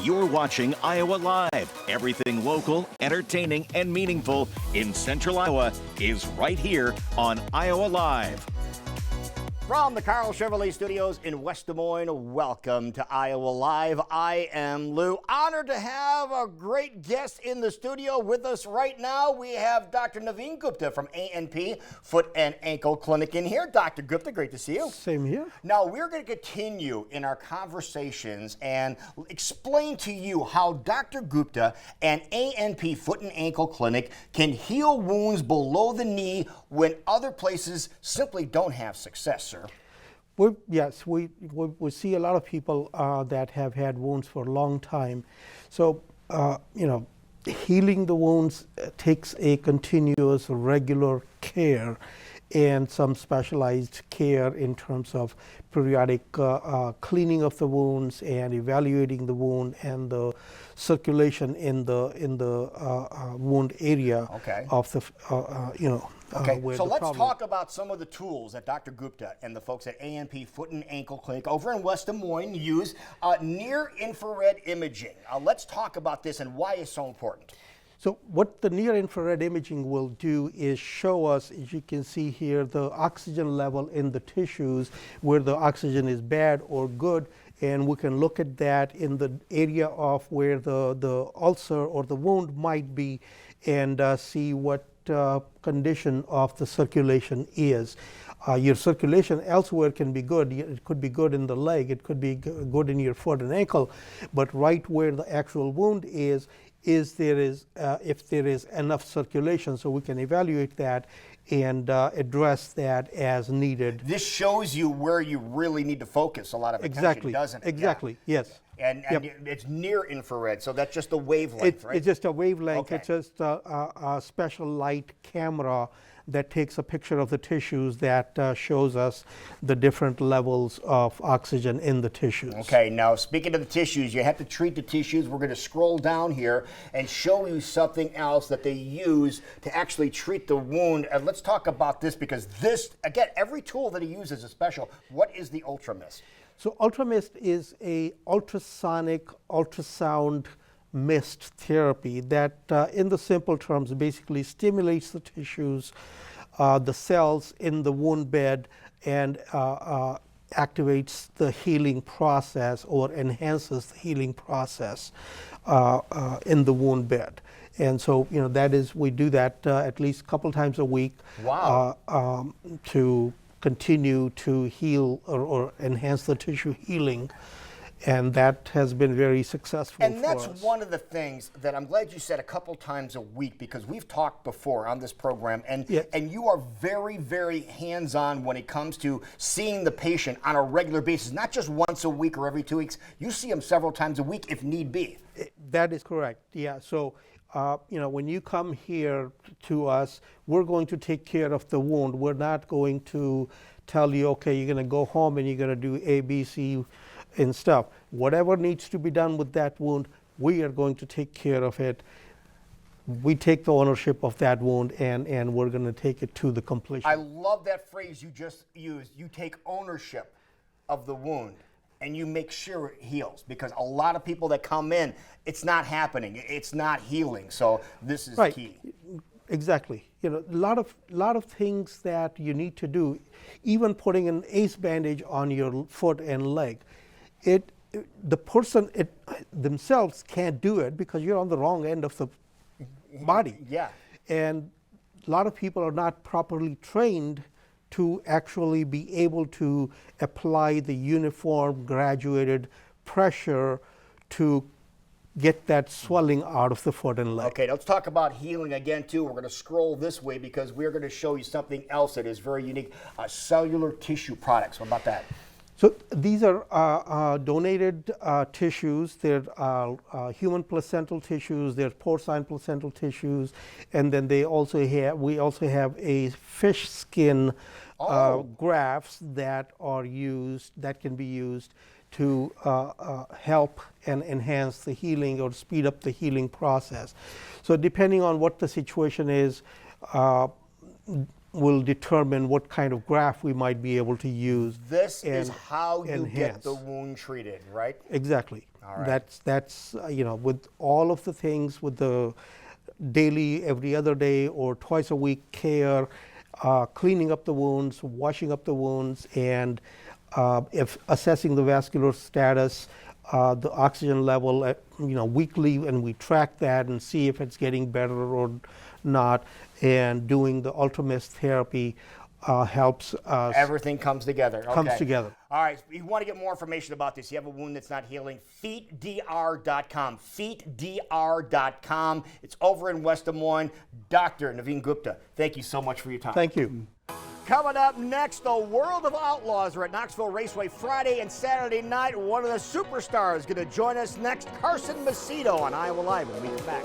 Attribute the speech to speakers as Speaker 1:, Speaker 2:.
Speaker 1: You're watching Iowa Live. Everything local, entertaining, and meaningful in Central Iowa is right here on Iowa Live.
Speaker 2: From the Carl Chevrolet Studios in West Des Moines, welcome to Iowa Live. I am Lou. Honored to have a great guest in the studio with us right now. We have Dr. Naveen Gupta from ANP Foot and Ankle Clinic in here. Dr. Gupta, great to see you.
Speaker 3: Same here.
Speaker 2: Now, we're going to continue in our conversations and explain to you how Dr. Gupta and ANP Foot and Ankle Clinic can heal wounds below the knee when other places simply don't have success, sir.
Speaker 3: Yes, we see a lot of people that have had wounds for a long time. So, healing the wounds takes a continuous, regular care and some specialized care in terms of periodic cleaning of the wounds and evaluating the wound and the circulation in the wound area of the
Speaker 2: Okay, so let's talk about some of the tools that Dr. Gupta and the folks at ANP Foot and Ankle Clinic over in West Des Moines use. Near-infrared imaging. Let's talk about this and why it's so important.
Speaker 3: So what the near-infrared imaging will do is show us, as you can see here, the oxygen level in the tissues, where the oxygen is bad or good, and we can look at that in the area of where the ulcer or the wound might be and see what condition of the circulation is. Your circulation elsewhere can be good. It could be good in the leg, it could be good in your foot and ankle, but right where the actual wound is if there is enough circulation, so we can evaluate that and address that as needed.
Speaker 2: This shows you where you really need to focus a lot of attention, doesn't it?
Speaker 3: Exactly, yeah. Yes.
Speaker 2: And it's near infrared, so that's just a wavelength, right?
Speaker 3: It's just a wavelength.
Speaker 2: Okay.
Speaker 3: It's just a special light camera that takes a picture of the tissues that shows us the different levels of oxygen in the tissues.
Speaker 2: Okay, now speaking of the tissues, you have to treat the tissues. We're going to scroll down here and show you something else that they use to actually treat the wound. And let's talk about this because this, again, every tool that he uses is special. What is the UltraMist?
Speaker 3: So UltraMist is a ultrasonic ultrasound mist therapy that in the simple terms basically stimulates the tissues, the cells in the wound bed, and activates the healing process or enhances the healing process in the wound bed. And so, that is, we do that at least a couple times a week.
Speaker 2: Wow.
Speaker 3: To continue to heal or enhance the tissue healing. And that has been very successful
Speaker 2: and
Speaker 3: for us.
Speaker 2: And that's one of the things that I'm glad you said a couple times a week, because we've talked before on this program, and you are very, very hands-on when it comes to seeing the patient on a regular basis, not just once a week or every 2 weeks. You see them several times a week if need be.
Speaker 3: That is correct, yeah. So, when you come here to us, we're going to take care of the wound. We're not going to tell you, okay, you're going to go home and you're going to do A, B, C, and stuff. Whatever needs to be done with that wound, we are going to take care of it. We take the ownership of that wound and we're going to take it to the completion.
Speaker 2: I love that phrase you just used. You take ownership of the wound and you make sure it heals, because a lot of people that come in, it's not happening. It's not healing. So this is key.
Speaker 3: Exactly. A lot of things that you need to do, even putting an ACE bandage on your foot and leg. The person themselves can't do it because you're on the wrong end of the body.
Speaker 2: Yeah.
Speaker 3: And a lot of people are not properly trained to actually be able to apply the uniform graduated pressure to get that swelling out of the foot and leg.
Speaker 2: Okay, let's talk about healing again too. We're going to scroll this way because we're going to show you something else that is very unique, cellular tissue products. What about that?
Speaker 3: So these are donated tissues. They're human placental tissues. They're porcine placental tissues, and then we also have a fish skin grafts that can be used to help and enhance the healing or speed up the healing process. So depending on what the situation is, will determine what kind of graft we might be able to use.
Speaker 2: This is how you get the wound treated, right?
Speaker 3: Exactly.
Speaker 2: All right.
Speaker 3: That's with all of the things, with the daily, every other day, or twice a week care, cleaning up the wounds, washing up the wounds, and if assessing the vascular status, the oxygen level at, weekly, and we track that and see if it's getting better or not, and doing the ultramist therapy helps us.
Speaker 2: Everything comes together.
Speaker 3: Comes
Speaker 2: Okay.
Speaker 3: together.
Speaker 2: All right. If you want to get more information about this, you have a wound that's not healing, feetdr.com. Feetdr.com. It's over in West Des Moines. Dr. Naveen Gupta, thank you so much for your time.
Speaker 3: Thank you.
Speaker 2: Coming up next, the World of Outlaws. We're at Knoxville Raceway Friday and Saturday night. One of the superstars going to join us next, Carson Macedo on Iowa Live when we get back.